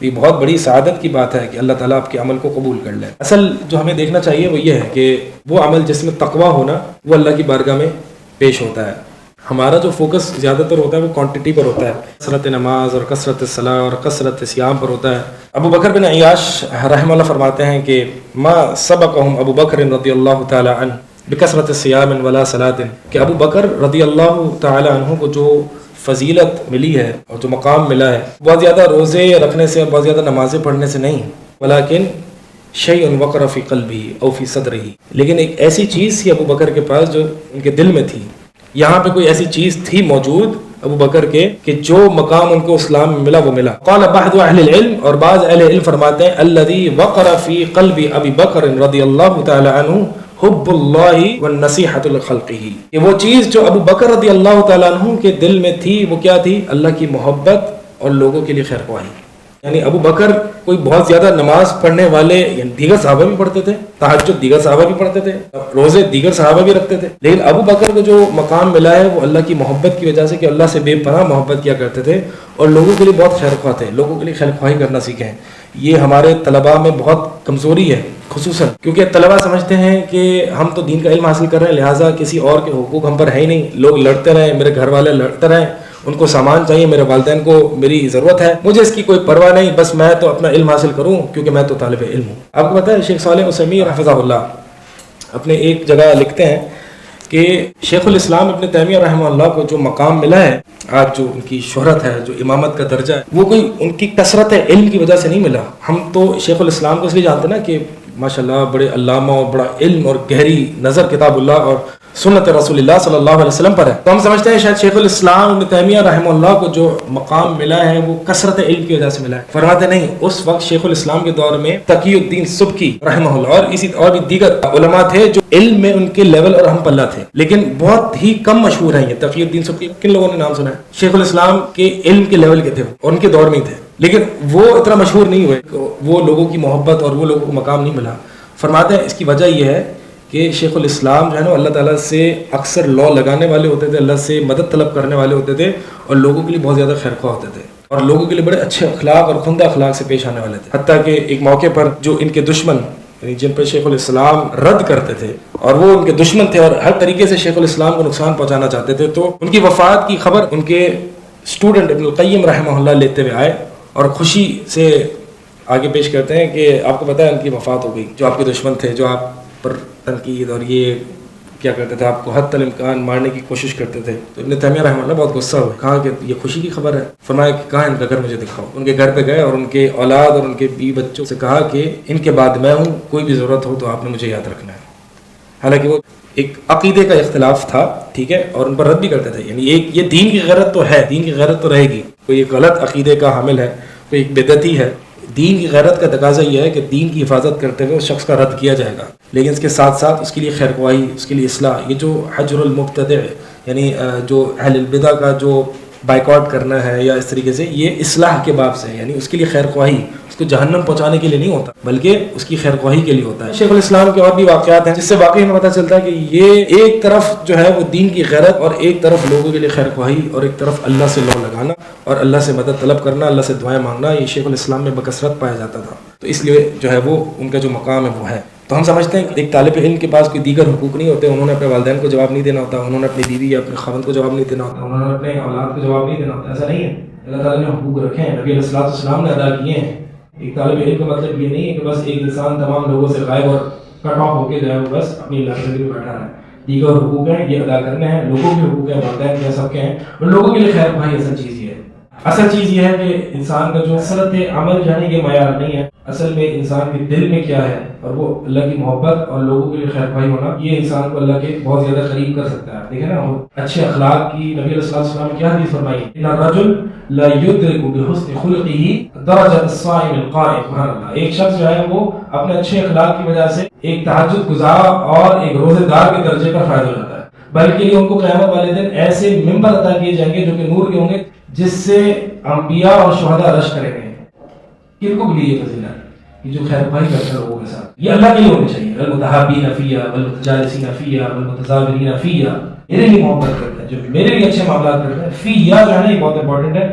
یہ بہت بڑی سعادت کی بات ہے کہ اللہ تعالیٰ آپ کے عمل کو قبول کر لے. اصل جو ہمیں دیکھنا چاہیے وہ یہ ہے کہ وہ عمل جس میں تقویٰ ہونا وہ اللہ کی بارگاہ میں پیش ہوتا ہے. ہمارا جو فوکس زیادہ تر ہوتا ہے وہ کوانٹٹی پر ہوتا ہے، کثرت نماز اور کثرت صلاح اور کثرت صیام پر ہوتا ہے. ابو بکر بن عیاش رحمہ اللہ فرماتے ہیں کہ ما سبقہم ابو بکر رضی اللہ تعالی عنہ بکثرت صیام ولا صلاۃ، کہ ابو بکر رضی اللہ تعالی عنہ کو جو فضیلت ملی ہے اور جو مقام ملا ہے بہت زیادہ روزے رکھنے سے، بہت زیادہ نمازیں پڑھنے سے نہیں، ولیکن شیء وقر فی قلبہ او فی صدرہ، لیکن ایک ایسی چیز تھی ابو بکر کے پاس جو ان کے دل میں تھی. یہاں پہ کوئی ایسی چیز تھی موجود ابو بکر کے کہ جو مقام ان کو اسلام میں ملا وہ ملا. قال بعض اہل العلم، اور بعض اہل علم فرماتے ہیں الذی وقر فی قلب ابی بکر رضی اللہ تعالی عنہ حب اللہ والنصیحۃ لخلقہ، کہ وہ چیز جو ابو بکر رضی اللہ تعالی عنہ کے دل میں تھی وہ کیا تھی؟ اللہ کی محبت اور لوگوں کے لیے خیر خواہی. یعنی ابو بکر کوئی بہت زیادہ نماز پڑھنے والے، یعنی دیگر صحابہ بھی پڑھتے تھے، تہجد دیگر صحابہ بھی پڑھتے تھے، روزے دیگر صحابہ بھی رکھتے تھے، لیکن ابو بکر کو جو مقام ملا ہے وہ اللہ کی محبت کی وجہ سے، کہ اللہ سے بے پناہ محبت کیا کرتے تھے اور لوگوں کے لیے بہت خیر خواہ تھے، لوگوں کے لیے خیر خواہی کرنا سیکھیں. یہ ہمارے طلباء میں بہت کمزوری ہے، خصوصاً کیونکہ طلباء سمجھتے ہیں کہ ہم تو دین کا علم حاصل کر رہے ہیں لہٰذا کسی اور کے حقوق ہم پر ہے ہی نہیں. لوگ لڑتے رہیں، میرے گھر والے لڑتے رہیں، ان کو سامان چاہیے، میرے والدین کو میری ضرورت ہے، مجھے اس کی کوئی پرواہ نہیں، بس میں تو اپنا علم حاصل کروں کیونکہ میں تو طالب علم ہوں. آپ کو پتہ ہے شیخ صالح عثیمین حفظہ اللہ اپنے ایک جگہ لکھتے ہیں کہ شیخ الاسلام ابن تیمیہ رحمہ اللہ کو جو مقام ملا ہے آج، جو ان کی شہرت ہے، جو امامت کا درجہ ہے، وہ کوئی ان کی کثرت علم کی وجہ سے نہیں ملا. ہم تو شیخ الاسلام کو اس لیے جانتے ہیں نا کہ ماشاءاللہ بڑے علامہ اور بڑا علم اور گہری نظر کتاب اللہ اور سنت رسول اللہ صلی اللہ علیہ وسلم پر ہے، تو ہم سمجھتے ہیں شاید شیخ الاسلام ابن تیمیہ رحمہ اللہ کو جو مقام ملا ہے وہ کثرت علم کی وجہ سے ملا ہے. فرماتے نہیں، اس وقت شیخ الاسلام کے دور میں تقی الدین سبکی رحمہ اللہ اور اسی اور بھی دیگر علماء تھے جو علم میں ان کے لیول اور ہم پلہ تھے، لیکن بہت ہی کم مشہور ہیں. یہ تقی الدین سبکی کن لوگوں نے نام سنا ہے؟ شیخ الاسلام کے علم کے لیول کے تھے اور ان کے دور میں ہی تھے، لیکن وہ اتنا مشہور نہیں ہوئے، وہ لوگوں کی محبت اور وہ لوگوں کو مقام نہیں ملا. فرماتے ہیں اس کی وجہ یہ ہے کہ شیخ الاسلام جو ہے نا اللہ تعالیٰ سے اکثر لا لگانے والے ہوتے تھے، اللہ سے مدد طلب کرنے والے ہوتے تھے اور لوگوں کے لیے بہت زیادہ خیر خواہ ہوتے تھے اور لوگوں کے لیے بڑے اچھے اخلاق اور عمدہ اخلاق سے پیش آنے والے تھے. حتیٰ کہ ایک موقع پر جو ان کے دشمن، یعنی جن پر شیخ الاسلام رد کرتے تھے اور وہ ان کے دشمن تھے اور ہر طریقے سے شیخ الاسلام کو نقصان پہنچانا چاہتے تھے، تو ان کی وفات کی خبر ان کے اسٹوڈنٹ ابن القیم رحمہ اللہ لیتے ہوئے آئے اور خوشی سے آگے پیش کرتے ہیں کہ آپ کو پتہ ہے ان کی وفات ہو گئی، جو آپ کے دشمن تھے، جو آپ پر تنقید اور یہ کیا کرتے تھے، آپ کو حتی الامکان مارنے کی کوشش کرتے تھے. تو ابن تیمیہ رحمہ اللہ بہت غصہ ہوئے، کہا کہ یہ خوشی کی خبر ہے. فرمایا کہ کہاں ان کا گھر، مجھے دکھاؤ. ان کے گھر پہ گئے اور ان کے اولاد اور ان کے بیوی بچوں سے کہا کہ ان کے بعد میں ہوں، کوئی بھی ضرورت ہو تو آپ نے مجھے یاد رکھنا ہے. حالانکہ وہ ایک عقیدے کا اختلاف تھا، ٹھیک ہے، اور ان پر رد بھی کرتے تھے. یعنی ایک یہ دین کی غیرت تو ہے، دین کی غیرت تو رہے گی. کوئی ایک غلط عقیدے کا حامل ہے، کوئی ایک بدعتی ہے، دین کی غیرت کا تقاضا یہ ہے کہ دین کی حفاظت کرتے ہوئے اس شخص کا رد کیا جائے گا، لیکن اس کے ساتھ ساتھ اس کے لیے خیر خواہی، اس کے لیے اصلاح. یہ جو حجر المبتدع، یعنی جو اہل البدع کا جو بائیکاٹ کرنا ہے یا اس طریقے سے، یہ اصلاح کے باب سے، یعنی اس کے لیے خیر خواہی، اس کو جہنم پہنچانے کے لیے نہیں ہوتا بلکہ اس کی خیر خواہی کے لیے ہوتا ہے. شیخ الاسلام کے اور بھی واقعات ہیں جس سے واقعی ہمیں پتہ چلتا ہے کہ یہ ایک طرف جو ہے وہ دین کی غیرت اور ایک طرف لوگوں کے لیے خیر خواہی اور ایک طرف اللہ سے لو لگانا اور اللہ سے مدد طلب کرنا، اللہ سے دعائیں مانگنا، یہ شیخ الاسلام میں بکثرت پایا جاتا تھا. تو اس لیے جو ہے وہ ان کا جو مقام ہے وہ ہے. تو ہم سمجھتے ہیں کہ ایک طالب علم کے پاس کوئی دیگر حقوق نہیں ہوتے، انہوں نے اپنے والدین کو جواب نہیں دینا ہوتا، انہوں نے اپنی بیوی یا اپنے خاوند کو جواب نہیں دینا ہوتا، انہوں نے اپنے اولاد کو جواب نہیں دینا ہوتا. ایسا نہیں ہے. اللہ تعالیٰ نے حقوق رکھے ہیں، نبی علیہ الصلوۃ والسلام نے ادا کیے ہیں. ایک طالب علم کا مطلب یہ نہیں ہے کہ بس ایک انسان تمام لوگوں سے غائب اور کٹ آف ہو کے جو ہے وہ بس اپنی لائبریری میں بیٹھا رہا ہے. دیگر حقوق ہیں، یہ ادا کرنے ہیں، لوگوں کے حقوق ہیں، والدین کے، سب کے ہیں، ان لوگوں کے لیے خیر خواہی اصل چیز یہ ہے. اصل چیز یہ ہے کہ انسان کا جو کثرت عمل جو ہے نا یہ معیار نہیں ہے، اصل میں انسان کے دل میں کیا ہے، اور وہ اللہ کی محبت اور لوگوں کے لیے خیر خواہی ہونا، یہ انسان کو اللہ کے بہت زیادہ قریب کر سکتا ہے. دیکھیں نا اچھے اخلاق کی نبی علیہ السلام نے کیا حدیث فرمائی، ان الرجل لا يدرك بحسن خلقه درجة الصائم القائم. سبحان اللہ. ایک شخص جو ہے وہ اپنے اچھے اخلاق کی وجہ سے ایک تہجد گزار اور ایک روزے دار کے درجے پر فائز ہو جاتا ہے، بلکہ ان کو قیامت والے دن ایسے ممبر عطا کیے جائیں گے جو کہ نور کے ہوں گے، جس سے انبیاء اور شہداء رش کریں گے. کن کو ملی یہ فضیلت؟ یہ جو خیر خواہی کرتے ہیں لوگوں کے ساتھ، یہ اللہ کے لیے ہونی چاہیے. المتحابین فیہ والمتجالسین فیہ والمتزاورین فیہ، میرے لیے محبت کرتے ہیں، جو میرے لیے اچھے معاملات کرتے ہیں. فیہ جو ہے نا یہ بہت امپورٹنٹ ہے.